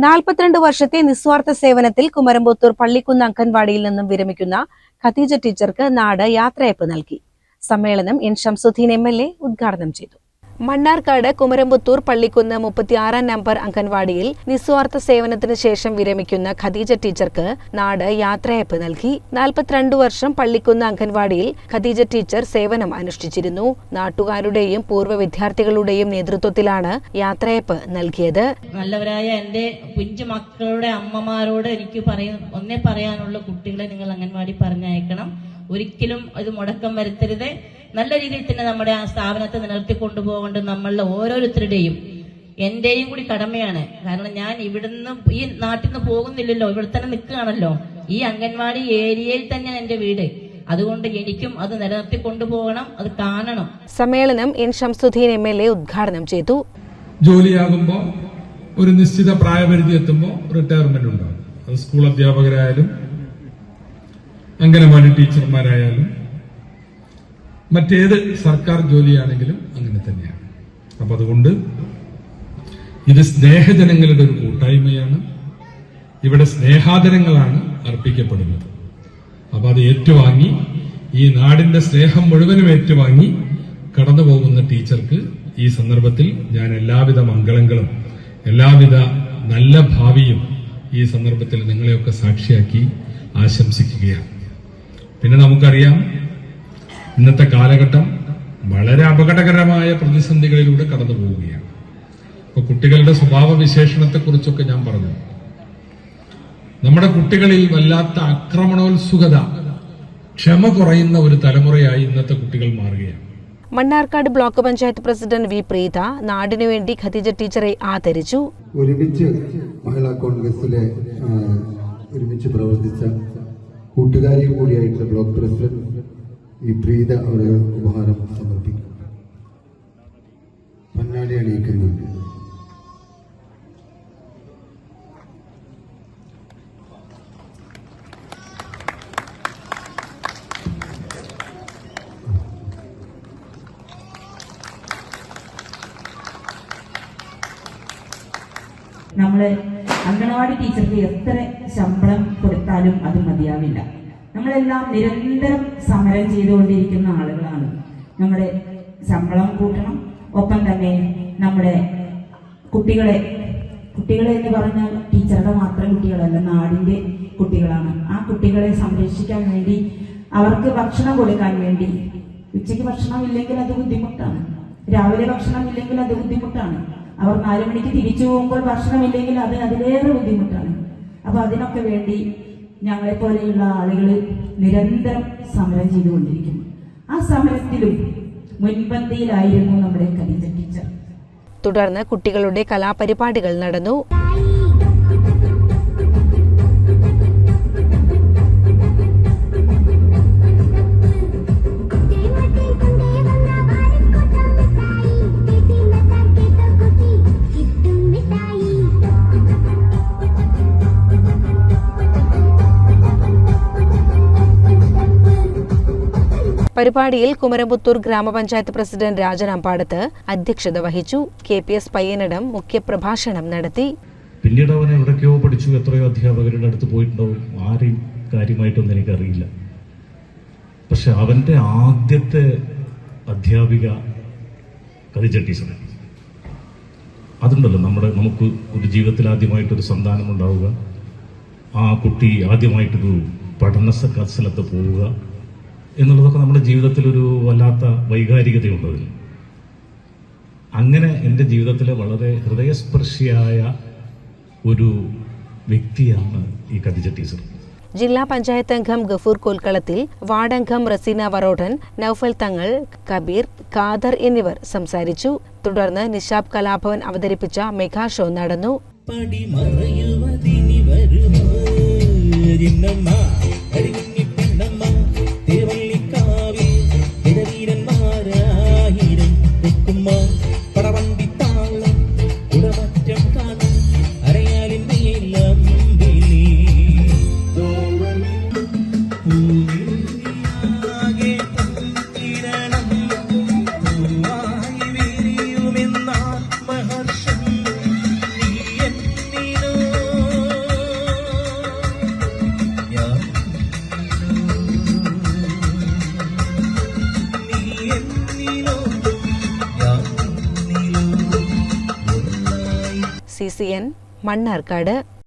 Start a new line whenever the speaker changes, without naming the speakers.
42 വർഷത്തെ നിസ്വാർത്ഥ സേവനത്തിൽ കുമരമ്പത്തൂർ പള്ളിക്കുന്ന് അംഗൻവാടിയിൽ നിന്നും വിരമിക്കുന്ന ഖദീജ ടീച്ചർക്ക് നാട് യാത്രയയപ്പ് നൽകി. സമ്മേളനം എൻ ഷംസുദ്ദീൻ MLA ഉദ്ഘാടനം ചെയ്തു. മണ്ണാർക്കാട് കുമരമ്പത്തൂർ പള്ളിക്കുന്ന് 36 നമ്പർ അംഗൻവാടിയിൽ നിസ്വാർത്ഥ സേവനത്തിന് ശേഷം വിരമിക്കുന്ന ഖദീജ ടീച്ചർക്ക് നാട് യാത്രയയപ്പ് നൽകി. 42 വർഷം പള്ളിക്കുന്ന് അംഗൻവാടിയിൽ ഖദീജ ടീച്ചർ സേവനം അനുഷ്ഠിച്ചിരുന്നു. നാട്ടുകാരുടെയും പൂർവ്വ വിദ്യാർത്ഥികളുടെയും നേതൃത്വത്തിലാണ് യാത്രയയപ്പ് നൽകിയത്.
നല്ലവരായ എന്റെ കുഞ്ഞു മക്കളുടെ അമ്മമാരോട് എനിക്ക് പറയാനുള്ള കുട്ടികളെ നിങ്ങൾ അംഗൻവാടി പറഞ്ഞയക്കണം. ഒരിക്കലും ഇത് മുടക്കം വരുത്തരുത്. നല്ല രീതിയിൽ തന്നെ നമ്മുടെ ആ സ്ഥാപനത്തെ നിലനിർത്തി കൊണ്ടുപോകേണ്ടത് നമ്മളുടെ ഓരോരുത്തരുടെയും എന്റെയും കൂടി കടമയാണ്. കാരണം ഞാൻ ഇവിടുന്ന് ഈ നാട്ടിൽ നിന്ന് പോകുന്നില്ലല്ലോ, ഇവിടെ തന്നെ നിൽക്കുകയാണല്ലോ. ഈ അംഗൻവാടി ഏരിയയിൽ തന്നെയാണ് എന്റെ വീട്. അതുകൊണ്ട് എനിക്കും അത് നിലനിർത്തി കൊണ്ടുപോകണം, അത് കാണണം.
സമ്മേളനം എൻ ഷംസുദ്ദീൻ MLA ഉദ്ഘാടനം ചെയ്തു.
ജോലിയാകുമ്പോൾ ഒരു നിശ്ചിത പ്രായപരിധി എത്തുമ്പോൾ റിട്ടയർമെന്റ് ഉണ്ടാകും. അത് സ്കൂൾ അധ്യാപകരായാലും അംഗനവാടി ടീച്ചർമാരായാലും മറ്റേത് സർക്കാർ ജോലിയാണെങ്കിലും അങ്ങനെ തന്നെയാണ്. അപ്പൊ അതുകൊണ്ട് ഇത് സ്നേഹജനങ്ങളുടെ ഒരു കൂട്ടായ്മയാണ്. ഇവിടെ സ്നേഹാദരങ്ങളാണ് അർപ്പിക്കപ്പെടുന്നത്. അപ്പൊ അത് ഏറ്റുവാങ്ങി ഈ നാടിന്റെ സ്നേഹം മുഴുവനും ഏറ്റുവാങ്ങി കടന്നു പോകുന്ന ടീച്ചർക്ക് ഈ സന്ദർഭത്തിൽ ഞാൻ എല്ലാവിധ മംഗളങ്ങളും എല്ലാവിധ നല്ല ഭാവിയും ഈ സന്ദർഭത്തിൽ നിങ്ങളെയൊക്കെ സാക്ഷിയാക്കി ആശംസിക്കുകയാണ്. പിന്നെ നമുക്കറിയാം, ഇന്നത്തെ കാലഘട്ടം വളരെ അപകടകരമായ പ്രതിസന്ധികളിലൂടെ കടന്നു പോവുകയാണ്. ഇപ്പൊ കുട്ടികളുടെ സ്വഭാവ വിശേഷണത്തെക്കുറിച്ചൊക്കെ ഞാൻ പറഞ്ഞു. നമ്മുടെ കുട്ടികളിൽ വല്ലാത്ത ആക്രമണോത്സുകത, ക്ഷമ കുറയുന്ന ഒരു തലമുറയായി ഇന്നത്തെ കുട്ടികൾ മാറുകയാണ്.
Mannarkkad block panchayat president V Preetha നാടിനു വേണ്ടി ഖദീജ ടീച്ചറെ ആദരിച്ചു.
ഒരുമിച്ച് മഹിളാ കോൺഗ്രസിലെ ഒരുമിച്ച് പ്രവർത്തിച്ച കൂട്ടുകാരി കൂടിയായിട്ടുള്ള ബ്ലോക്ക് പ്രസിഡന്റ് ഈ പ്രീത അവരെ ഉപഹാരം സമർപ്പിക്കും. പൊന്നാടി അണിയിക്കുന്നുണ്ട്.
നമ്മള് അംഗനവാടി ടീച്ചർക്ക് എത്ര ശമ്പളം കൊടുത്താലും അത് മതിയാവില്ല. നമ്മളെല്ലാം നിരന്തരം സമരം ചെയ്തുകൊണ്ടിരിക്കുന്ന ആളുകളാണ്. നമ്മുടെ ശമ്പളം കൂട്ടണം, ഒപ്പം തന്നെ നമ്മുടെ കുട്ടികളെ എന്ന് പറഞ്ഞാൽ ടീച്ചറുടെ മാത്രം കുട്ടികളല്ല, നാടിന്റെ കുട്ടികളാണ്. ആ കുട്ടികളെ സംരക്ഷിക്കാൻ വേണ്ടി, അവർക്ക് ഭക്ഷണം കൊടുക്കാൻ വേണ്ടി, ഉച്ചയ്ക്ക് ഭക്ഷണം ഇല്ലെങ്കിൽ അത് ബുദ്ധിമുട്ടാണ്, രാവിലെ ഭക്ഷണം ഇല്ലെങ്കിൽ അത് ബുദ്ധിമുട്ടാണ്, അവർ 4 മണിക്ക് തിരിച്ചു പോകുമ്പോൾ ഭക്ഷണമില്ലെങ്കിൽ അത് അതിലേറെ ബുദ്ധിമുട്ടാണ്. അപ്പൊ അതിനൊക്കെ വേണ്ടി ഞങ്ങളെ പോലെയുള്ള ആളുകൾ നിരന്തരം സമരം ചെയ്തുകൊണ്ടിരിക്കുന്നു. ആ സമരത്തിലും മുൻപന്തിയിലായിരുന്നു നമ്മുടെ ഖദീജ ടീച്ചർ.
തുടർന്ന് കുട്ടികളുടെ കലാപരിപാടികൾ നടന്നു. പരിപാടിയിൽ കുമരമ്പത്തൂർ ഗ്രാമപഞ്ചായത്ത് പ്രസിഡന്റ് രാജൻ അമ്പാടത്ത് അധ്യക്ഷത വഹിച്ചു. KPS പയ്യനടം മുഖ്യപ്രഭാഷണം നടത്തി.
പിന്നീട് അവൻ എവിടേക്കോ പഠിച്ചു, എത്രയോ അധ്യാപകരുടെ അടുത്ത് പോയിട്ടുണ്ടാവും, ആരെയും കാര്യമായിട്ടൊന്നും എനിക്കറിയില്ല. പക്ഷെ അവന്റെ ആദ്യത്തെ അധ്യാപിക ഖദീജ ടീച്ചർ. അതുണ്ടല്ലോ, നമുക്ക് ഒരു ജീവിതത്തിൽ ആദ്യമായിട്ടൊരു സന്താനം ഉണ്ടാവുക, ആ കുട്ടി ആദ്യമായിട്ടൊരു പഠന സ്ഥലത്ത് പോവുക എന്നുള്ളതൊക്കെ നമ്മുടെ ജീവിതത്തിൽ ഒരു വല്ലാത്ത വൈകാരികതയുണ്ടതിൽ. അങ്ങനെ എൻ്റെ ജീവിതത്തിലെ വളരെ ഹൃദയസ്പർശിയായ ഒരു വ്യക്തിയാണ് ഈ ഖദീജ ടീച്ചർ.
ജില്ലാ പഞ്ചായത്ത് അംഗം ഗഫൂർ കോൽക്കളത്തിൽ, വാർഡംഗം റസീന വറോഡൻ, നൌഫൽ തങ്ങൾ, കബീർ, ഖാദർ എന്നിവർ സംസാരിച്ചു. തുടർന്ന് നിശാബ് കലാഭവൻ അവതരിപ്പിച്ച മെഗാ ഷോ നടന്നു.
മഹർഷം നീ എന്നിനോ
CCN, മണ്ണാർക്കാട്.